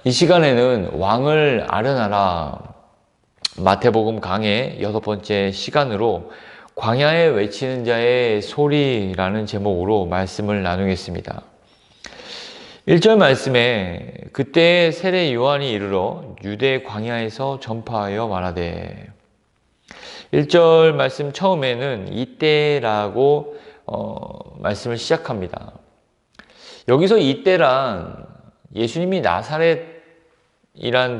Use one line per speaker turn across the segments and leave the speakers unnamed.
이 시간에는 왕을 아련하라 마태복음 강의 6번째 시간으로 광야에 외치는 자의 소리라는 제목으로 말씀을 나누겠습니다. 1절 말씀에 그때 세례 요한이 이르러 유대 광야에서 전파하여 말하되, 1절 말씀 처음에는 이때라고 말씀을 시작합니다. 여기서 이때란 예수님이 나사렛이란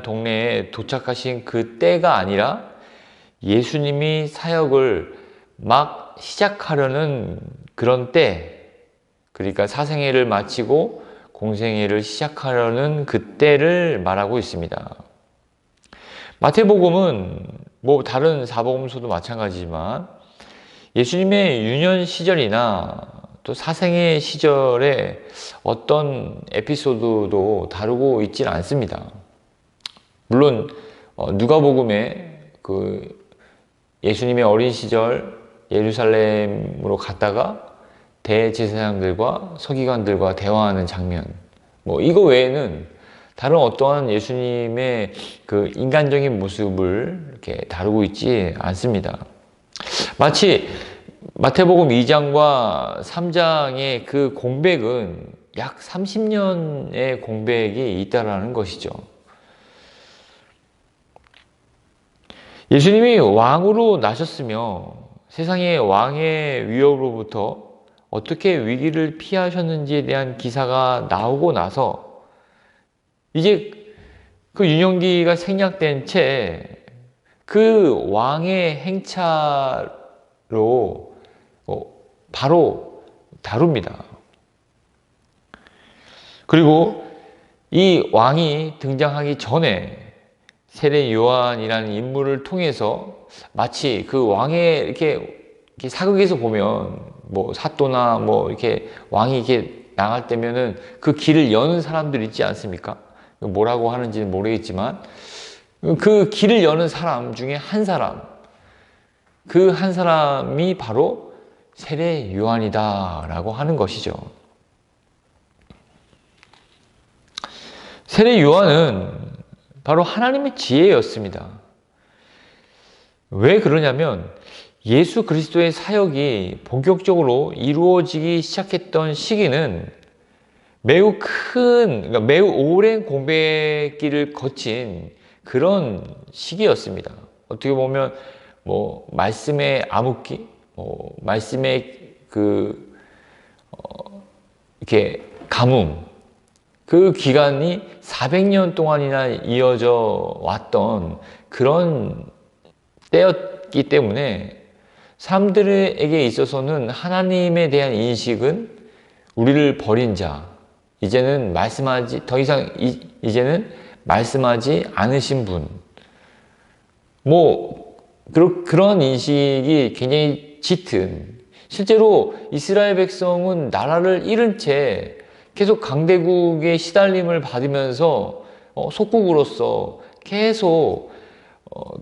동네에 도착하신 그 때가 아니라 예수님이 사역을 막 시작하려는 그런 때, 그러니까 사생애를 마치고 공생애를 시작하려는 그때를 말하고 있습니다. 마태복음은 다른 사복음서도 마찬가지지만 예수님의 유년 시절이나 또 사생애 시절에 어떤 에피소드도 다루고 있지는 않습니다. 물론 누가복음에 예수님의 어린 시절 예루살렘으로 갔다가 대제사장들과 서기관들과 대화하는 장면, 이거 외에는 다른 어떠한 예수님의 그 인간적인 모습을 이렇게 다루고 있지 않습니다. 마치 마태복음 2장과 3장의 그 공백은 약 30년의 공백이 있다라는 것이죠. 예수님이 왕으로 나셨으며 세상의 왕의 위협으로부터 어떻게 위기를 피하셨는지에 대한 기사가 나오고 나서 이제 그 유년기가 생략된 채 그 왕의 행차로 바로 다룹니다. 그리고 이 왕이 등장하기 전에 세례 요한이라는 인물을 통해서 마치 그 왕의 이렇게 사극에서 보면 사또나 이렇게 왕이 이렇게 나갈 때면은 그 길을 여는 사람들 있지 않습니까? 뭐라고 하는지는 모르겠지만 그 길을 여는 사람 중에 한 사람, 그 한 사람이 바로 세례 요한이다라고 하는 것이죠. 세례 요한은 바로 하나님의 지혜였습니다. 왜 그러냐면 예수 그리스도의 사역이 본격적으로 이루어지기 시작했던 시기는 그러니까 매우 오랜 공백기를 거친 그런 시기였습니다. 어떻게 보면 말씀의 암흑기, 말씀의 이렇게 가뭄, 그 기간이 400년 동안이나 이어져 왔던 그런 때였기 때문에 사람들에게 있어서는 하나님에 대한 인식은 우리를 버린 자, 이제는 말씀하지 않으신 분, 그런 인식이 굉장히 짙은, 실제로 이스라엘 백성은 나라를 잃은 채 계속 강대국의 시달림을 받으면서 속국으로서 계속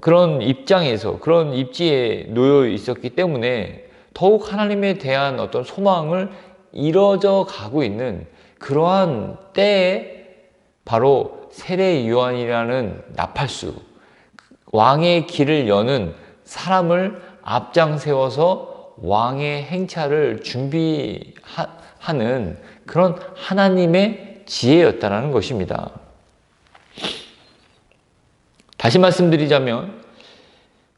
그런 입장에서, 그런 입지에 놓여 있었기 때문에 더욱 하나님에 대한 어떤 소망을 이뤄져 가고 있는 그러한 때에 바로 세례 요한이라는 나팔수, 왕의 길을 여는 사람을 앞장 세워서 왕의 행차를 준비하는 그런 하나님의 지혜였다는 것입니다. 다시 말씀드리자면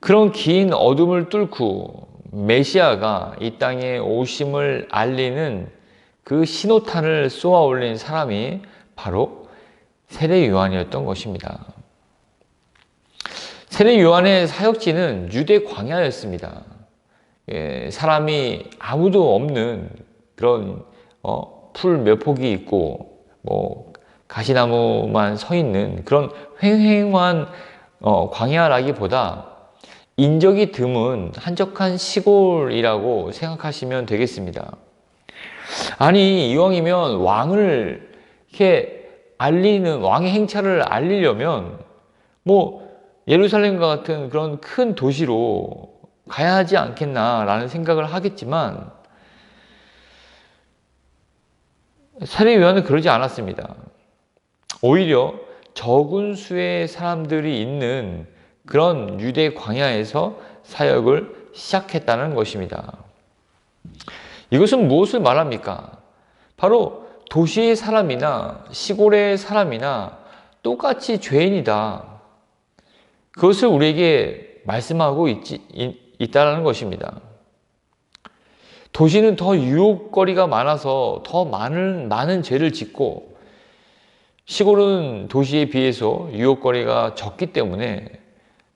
그런 긴 어둠을 뚫고 메시아가 이 땅에 오심을 알리는 그 신호탄을 쏘아 올린 사람이 바로 세례 요한이었던 것입니다. 세례 요한의 사역지는 유대 광야였습니다. 사람이 아무도 없는 그런 풀 몇 폭이 있고 가시나무만 서 있는 그런 횡행한 광야라기보다 인적이 드문 한적한 시골이라고 생각하시면 되겠습니다. 아니, 이왕이면 왕을 이렇게 알리는, 왕의 행차를 알리려면 예루살렘과 같은 그런 큰 도시로 가야 하지 않겠나라는 생각을 하겠지만 세례 요한은 그러지 않았습니다. 오히려 적은 수의 사람들이 있는 그런 유대 광야에서 사역을 시작했다는 것입니다. 이것은 무엇을 말합니까? 바로 도시의 사람이나 시골의 사람이나 똑같이 죄인이다. 그것을 우리에게 말씀하고 있다는 것입니다. 도시는 더 유혹거리가 많아서 더 많은 죄를 짓고, 시골은 도시에 비해서 유혹거리가 적기 때문에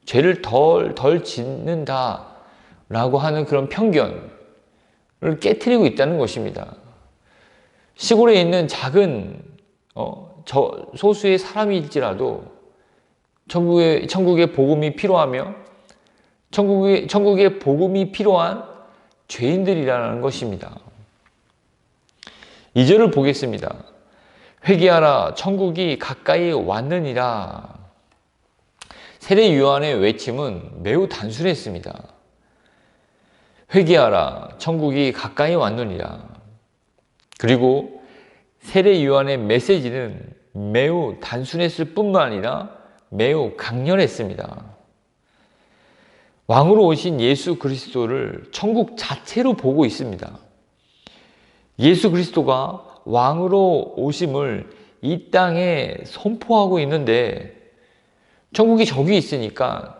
죄를 덜 짓는다라고 하는 그런 편견을 깨트리고 있다는 것입니다. 시골에 있는 작은 소수의 사람일지라도 천국의 복음이 필요하며 천국의 복음이 필요한 죄인들이라는 것입니다. 2절을 보겠습니다. 회개하라, 천국이 가까이 왔느니라. 세례 요한의 외침은 매우 단순했습니다. 회개하라, 천국이 가까이 왔느니라. 그리고 세례 요한의 메시지는 매우 단순했을 뿐만 아니라 매우 강렬했습니다. 왕으로 오신 예수 그리스도를 천국 자체로 보고 있습니다. 예수 그리스도가 왕으로 오심을 이 땅에 선포하고 있는데, 천국이 저기 있으니까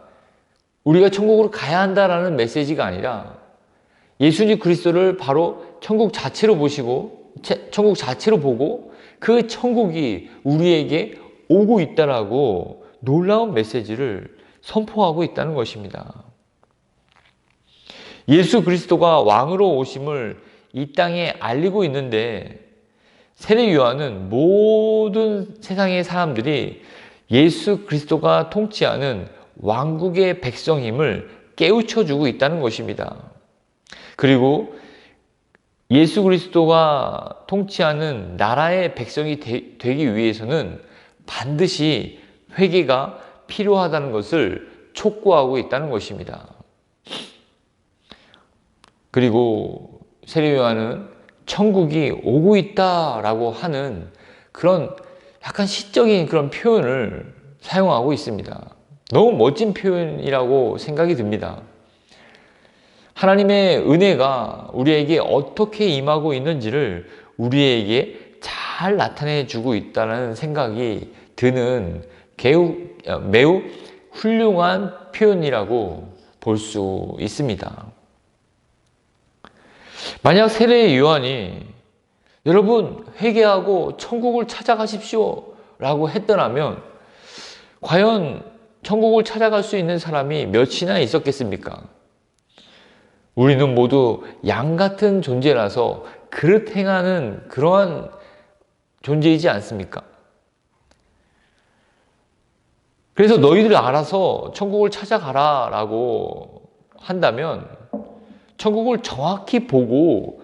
우리가 천국으로 가야 한다라는 메시지가 아니라 예수님 그리스도를 바로 천국 자체로 보시고 천국 자체로 보고 그 천국이 우리에게 오고 있다라고 놀라운 메시지를 선포하고 있다는 것입니다. 예수 그리스도가 왕으로 오심을 이 땅에 알리고 있는데, 세례 요한은 모든 세상의 사람들이 예수 그리스도가 통치하는 왕국의 백성임을 깨우쳐주고 있다는 것입니다. 그리고 예수 그리스도가 통치하는 나라의 백성이 되기 위해서는 반드시 회개가 필요하다는 것을 촉구하고 있다는 것입니다. 그리고 세례 요한은 천국이 오고 있다라고 하는 그런 약간 시적인 그런 표현을 사용하고 있습니다. 너무 멋진 표현이라고 생각이 듭니다. 하나님의 은혜가 우리에게 어떻게 임하고 있는지를 우리에게 잘 나타내 주고 있다는 생각이 드는 매우 훌륭한 표현이라고 볼 수 있습니다. 만약 세례 요한이 여러분 회개하고 천국을 찾아가십시오 라고 했더라면 과연 천국을 찾아갈 수 있는 사람이 몇이나 있었겠습니까? 우리는 모두 양 같은 존재라서 그릇 행하는 그러한 존재이지 않습니까? 그래서 너희들 알아서 천국을 찾아가라 라고 한다면 천국을 정확히 보고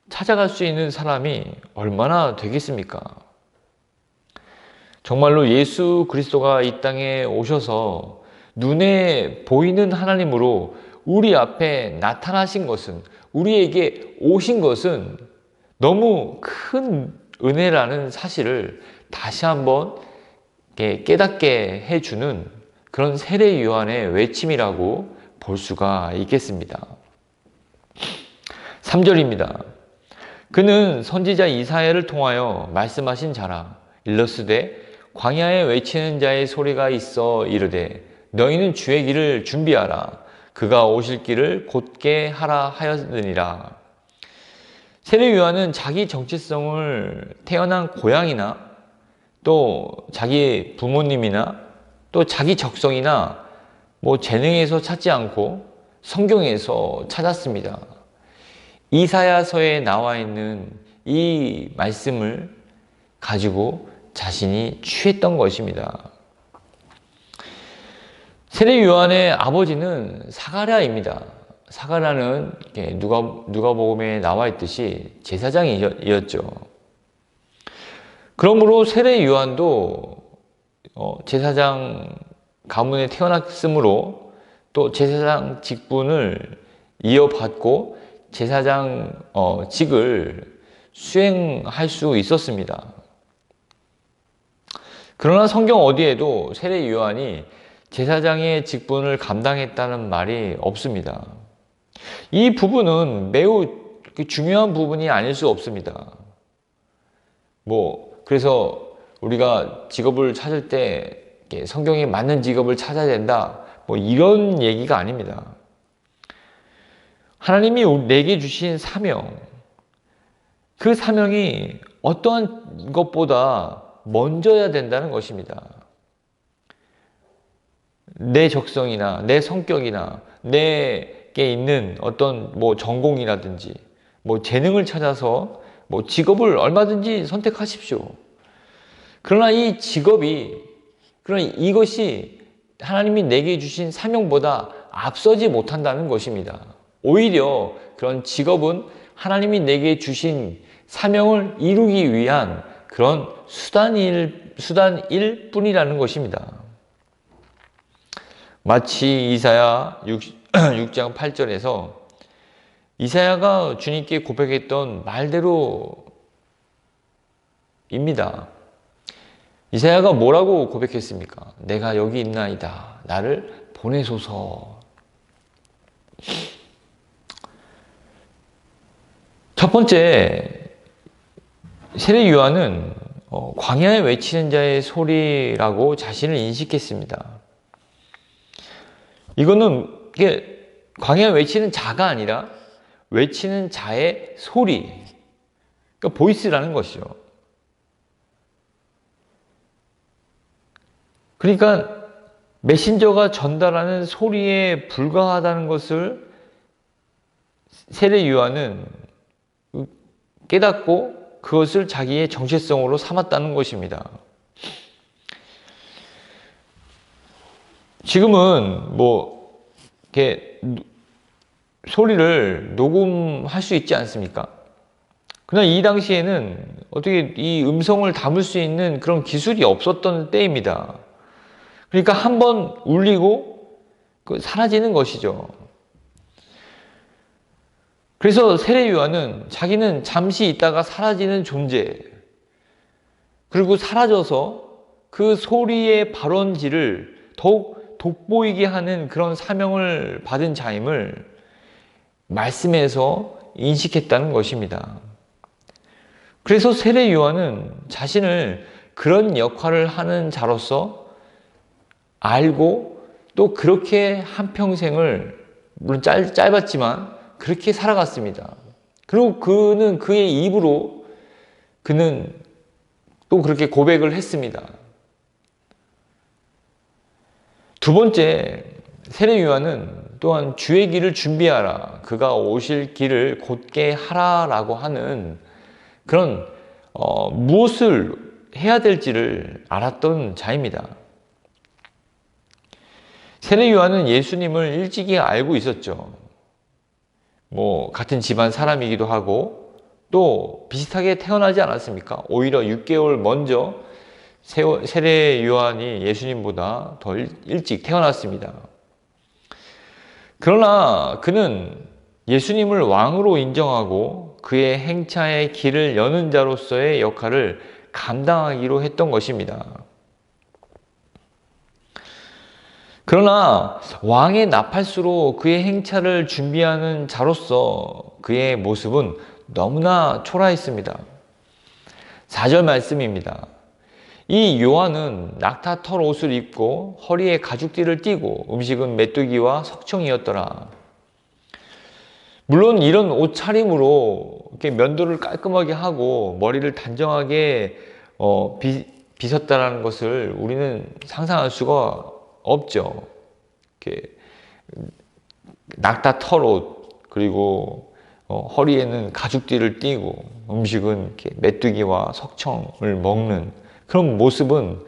찾아갈 수 있는 사람이 얼마나 되겠습니까? 정말로 예수 그리스도가 이 땅에 오셔서 눈에 보이는 하나님으로 우리 앞에 나타나신 것은, 우리에게 오신 것은 너무 큰 은혜라는 사실을 다시 한번 깨닫게 해주는 그런 세례 요한의 외침이라고 볼 수가 있겠습니다. 3절입니다. 그는 선지자 이사야를 통하여 말씀하신 자라. 일러스되 광야에 외치는 자의 소리가 있어 이르되 너희는 주의 길을 준비하라. 그가 오실 길을 곧게 하라 하였느니라. 세례 요한은 자기 정체성을 태어난 고향이나 또 자기 부모님이나 또 자기 적성이나 재능에서 찾지 않고 성경에서 찾았습니다. 이사야서에 나와 있는 이 말씀을 가지고 자신이 취했던 것입니다. 세례 요한의 아버지는 사가랴입니다. 사가랴는 누가복음에 나와 있듯이 제사장이었죠. 그러므로 세례 요한도 제사장 가문에 태어났으므로 또 제사장 직분을 이어받고 제사장 직을 수행할 수 있었습니다. 그러나 성경 어디에도 세례 요한이 제사장의 직분을 감당했다는 말이 없습니다. 이 부분은 매우 중요한 부분이 아닐 수 없습니다. 그래서 우리가 직업을 찾을 때 성경에 맞는 직업을 찾아야 된다. 이런 얘기가 아닙니다. 하나님이 내게 주신 사명, 그 사명이 어떠한 것보다 먼저야 된다는 것입니다. 내 적성이나 내 성격이나 내게 있는 어떤 전공이라든지 재능을 찾아서 직업을 얼마든지 선택하십시오. 그러나 이 직업이, 그러나 이것이 하나님이 내게 주신 사명보다 앞서지 못한다는 것입니다. 오히려 그런 직업은 하나님이 내게 주신 사명을 이루기 위한 그런 수단일 뿐이라는 것입니다. 마치 이사야 6장 8절에서 이사야가 주님께 고백했던 말대로입니다. 이사야가 뭐라고 고백했습니까? 내가 여기 있나이다. 나를 보내소서. 첫 번째, 세례 요한은 광야에 외치는 자의 소리라고 자신을 인식했습니다. 이거는 광야에 외치는 자가 아니라 외치는 자의 소리, 그러니까 보이스라는 것이죠. 그러니까 메신저가 전달하는 소리에 불과하다는 것을 세례 요한은 깨닫고 그것을 자기의 정체성으로 삼았다는 것입니다. 지금은 이렇게 소리를 녹음할 수 있지 않습니까? 그러나 이 당시에는 어떻게 이 음성을 담을 수 있는 그런 기술이 없었던 때입니다. 그러니까 한번 울리고 사라지는 것이죠. 그래서 세례 요한은 자기는 잠시 있다가 사라지는 존재, 그리고 사라져서 그 소리의 발원지를 더욱 돋보이게 하는 그런 사명을 받은 자임을 말씀에서 인식했다는 것입니다. 그래서 세례 요한은 자신을 그런 역할을 하는 자로서 알고 또 그렇게 한평생을, 물론 짧았지만 그렇게 살아갔습니다. 그리고 그는 그의 입으로 그는 또 그렇게 고백을 했습니다. 두 번째, 세례 요한은 또한 주의 길을 준비하라, 그가 오실 길을 곧게 하라라고 하는 그런 무엇을 해야 될지를 알았던 자입니다. 세례 요한은 예수님을 일찍이 알고 있었죠. 같은 집안 사람이기도 하고 또 비슷하게 태어나지 않았습니까? 오히려 6개월 먼저 세례 요한이 예수님보다 더 일찍 태어났습니다. 그러나 그는 예수님을 왕으로 인정하고 그의 행차의 길을 여는 자로서의 역할을 감당하기로 했던 것입니다. 그러나 왕의 나팔수로 그의 행차를 준비하는 자로서 그의 모습은 너무나 초라했습니다. 4절 말씀입니다. 이 요한은 낙타 털 옷을 입고 허리에 가죽띠를 띠고 음식은 메뚜기와 석청이었더라. 물론 이런 옷차림으로 이렇게 면도를 깔끔하게 하고 머리를 단정하게 빗었다는 것을 우리는 상상할 수가 없죠. 이렇게 낙타 털옷, 그리고 허리에는 가죽띠를 띠고 음식은 이렇게 메뚜기와 석청을 먹는 그런 모습은,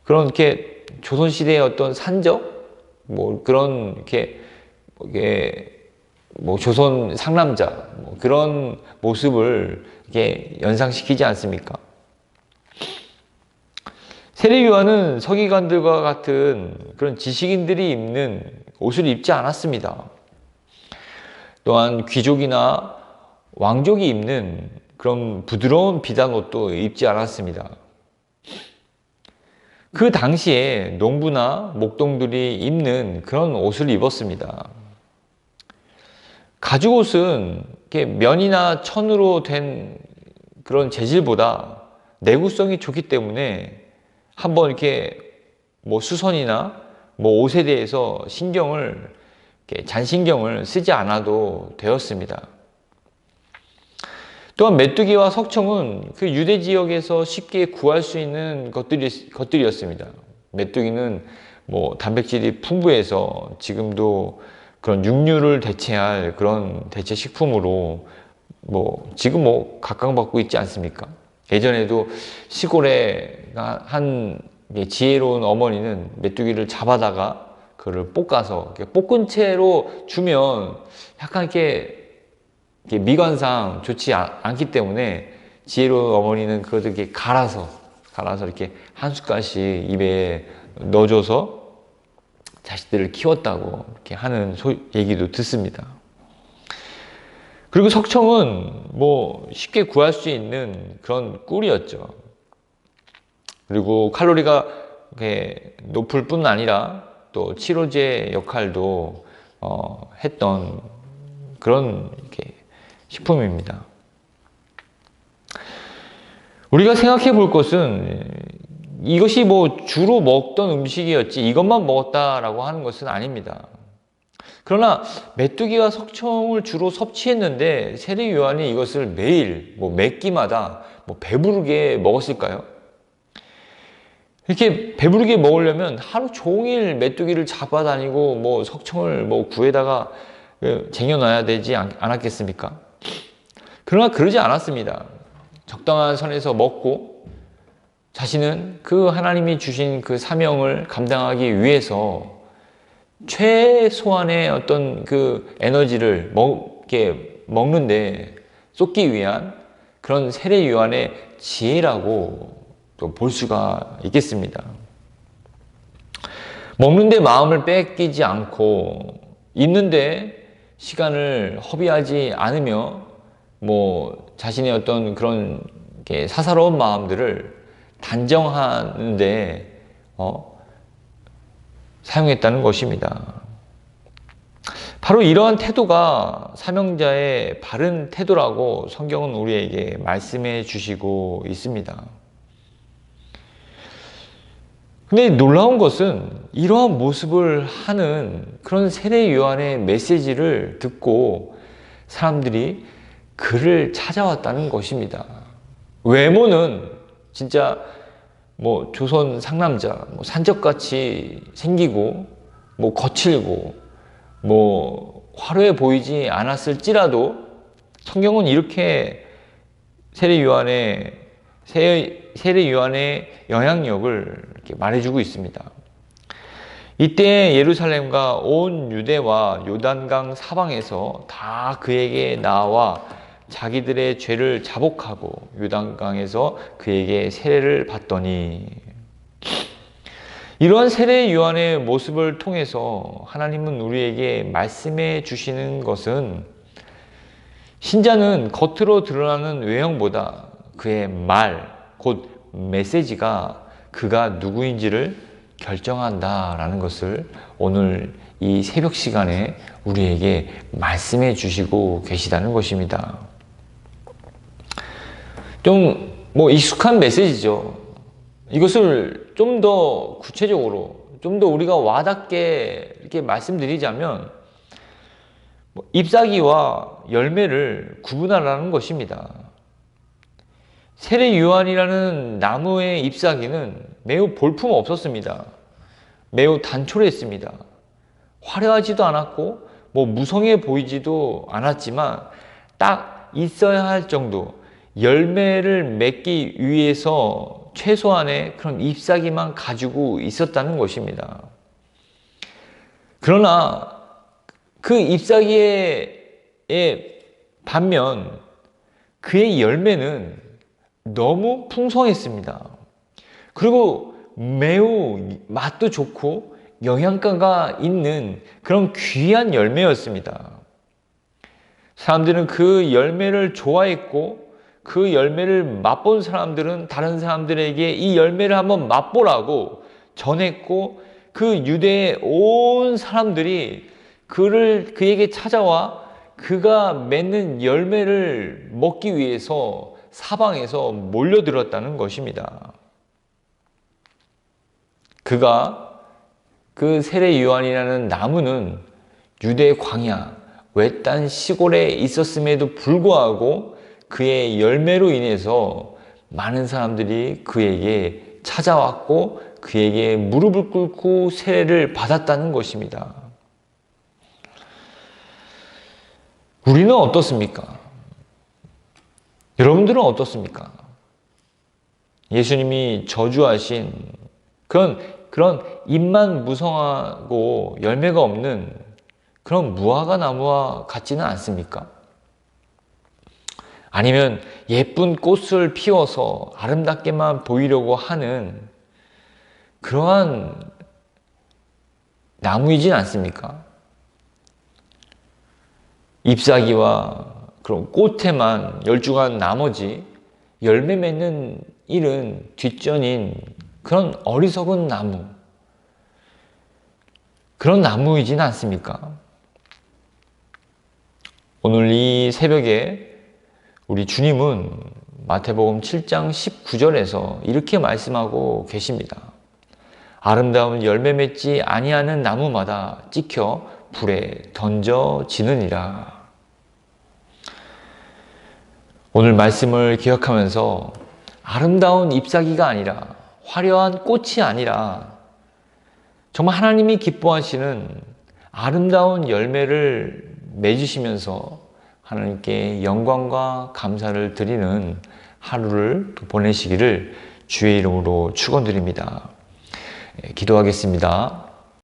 그런 이렇게 조선시대의 어떤 산적, 그런 이렇게 조선 상남자 그런 모습을 이렇게 연상시키지 않습니까? 세례 요한은 서기관들과 같은 그런 지식인들이 입는 옷을 입지 않았습니다. 또한 귀족이나 왕족이 입는 그런 부드러운 비단 옷도 입지 않았습니다. 그 당시에 농부나 목동들이 입는 그런 옷을 입었습니다. 가죽옷은 이렇게 면이나 천으로 된 그런 재질보다 내구성이 좋기 때문에 한번 이렇게 뭐 수선이나 뭐 옷에 대해서 잔신경을 쓰지 않아도 되었습니다. 또한 메뚜기와 석청은 그 유대 지역에서 쉽게 구할 수 있는 것들이었습니다. 메뚜기는 뭐 단백질이 풍부해서 지금도 그런 육류를 대체할 그런 대체 식품으로 지금 각광받고 있지 않습니까? 예전에도 시골에 한 지혜로운 어머니는 메뚜기를 잡아다가 그를 볶아서 볶은 채로 주면 약간 이렇게 미관상 좋지 않기 때문에 지혜로운 어머니는 그것을 이렇게 갈아서 이렇게 한 숟갈씩 입에 넣어줘서 자식들을 키웠다고 이렇게 하는 얘기도 듣습니다. 그리고 석청은 쉽게 구할 수 있는 그런 꿀이었죠. 그리고 칼로리가 높을 뿐 아니라 또 치료제 역할도 했던 그런 식품입니다. 우리가 생각해 볼 것은 이것이 주로 먹던 음식이었지 이것만 먹었다라고 하는 것은 아닙니다. 그러나 메뚜기와 석청을 주로 섭취했는데 세례 요한이 이것을 매일 몇 끼마다 배부르게 먹었을까요? 이렇게 배부르게 먹으려면 하루 종일 메뚜기를 잡아다니고 석청을 구에다가 쟁여놔야 되지 않았겠습니까? 그러나 그러지 않았습니다. 적당한 선에서 먹고 자신은 그 하나님이 주신 그 사명을 감당하기 위해서 최소한의 어떤 그 에너지를 먹는데 쏟기 위한 그런 세례 요한의 지혜라고 또 볼 수가 있겠습니다. 먹는데 마음을 뺏기지 않고 있는데 시간을 허비하지 않으며 자신의 어떤 그런 사사로운 마음들을 단정하는데 사용했다는 것입니다. 바로 이러한 태도가 사명자의 바른 태도라고 성경은 우리에게 말씀해 주시고 있습니다. 근데 놀라운 것은 이러한 모습을 하는 그런 세례 요한의 메시지를 듣고 사람들이 그를 찾아왔다는 것입니다. 외모는 진짜 조선 상남자, 산적같이 생기고, 거칠고, 화려해 보이지 않았을지라도 성경은 이렇게 세례 요한의 영향력을 이렇게 말해주고 있습니다. 이때 예루살렘과 온 유대와 요단강 사방에서 다 그에게 나와 자기들의 죄를 자복하고 요단강에서 그에게 세례를 받더니, 이러한 세례 요한의 모습을 통해서 하나님은 우리에게 말씀해 주시는 것은 신자는 겉으로 드러나는 외형보다 그의 말, 곧 메시지가 그가 누구인지를 결정한다라는 것을 오늘 이 새벽 시간에 우리에게 말씀해 주시고 계시다는 것입니다. 좀 익숙한 메시지죠. 이것을 좀 더 구체적으로, 좀 더 우리가 와닿게 이렇게 말씀드리자면 잎사귀와 열매를 구분하라는 것입니다. 세례 요한이라는 나무의 잎사귀는 매우 볼품 없었습니다. 매우 단촐했습니다. 화려하지도 않았고 무성해 보이지도 않았지만 딱 있어야 할 정도, 열매를 맺기 위해서 최소한의 그런 잎사귀만 가지고 있었다는 것입니다. 그러나 그 잎사귀의 반면 그의 열매는 너무 풍성했습니다. 그리고 매우 맛도 좋고 영양가가 있는 그런 귀한 열매였습니다. 사람들은 그 열매를 좋아했고 그 열매를 맛본 사람들은 다른 사람들에게 이 열매를 한번 맛보라고 전했고 그 유대의 온 사람들이 그에게 찾아와 그가 맺는 열매를 먹기 위해서 사방에서 몰려들었다는 것입니다. 그 세례 요한이라는 나무는 유대 광야 외딴 시골에 있었음에도 불구하고 그의 열매로 인해서 많은 사람들이 그에게 찾아왔고 그에게 무릎을 꿇고 세례를 받았다는 것입니다. 우리는 어떻습니까? 여러분들은 어떻습니까? 예수님이 저주하신 그런 잎만 무성하고 열매가 없는 그런 무화과 나무와 같지는 않습니까? 아니면 예쁜 꽃을 피워서 아름답게만 보이려고 하는 그러한 나무이진 않습니까? 잎사귀와 그런 꽃에만 열중한 나머지 열매 맺는 일은 뒷전인 그런 어리석은 나무, 그런 나무이진 않습니까? 오늘 이 새벽에 우리 주님은 마태복음 7장 19절에서 이렇게 말씀하고 계십니다. 아름다운 열매 맺지 아니하는 나무마다 찍혀 불에 던져지느니라. 오늘 말씀을 기억하면서 아름다운 잎사귀가 아니라 화려한 꽃이 아니라 정말 하나님이 기뻐하시는 아름다운 열매를 맺으시면서 하나님께 영광과 감사를 드리는 하루를 보내시기를 주의 이름으로 축원드립니다. 기도하겠습니다.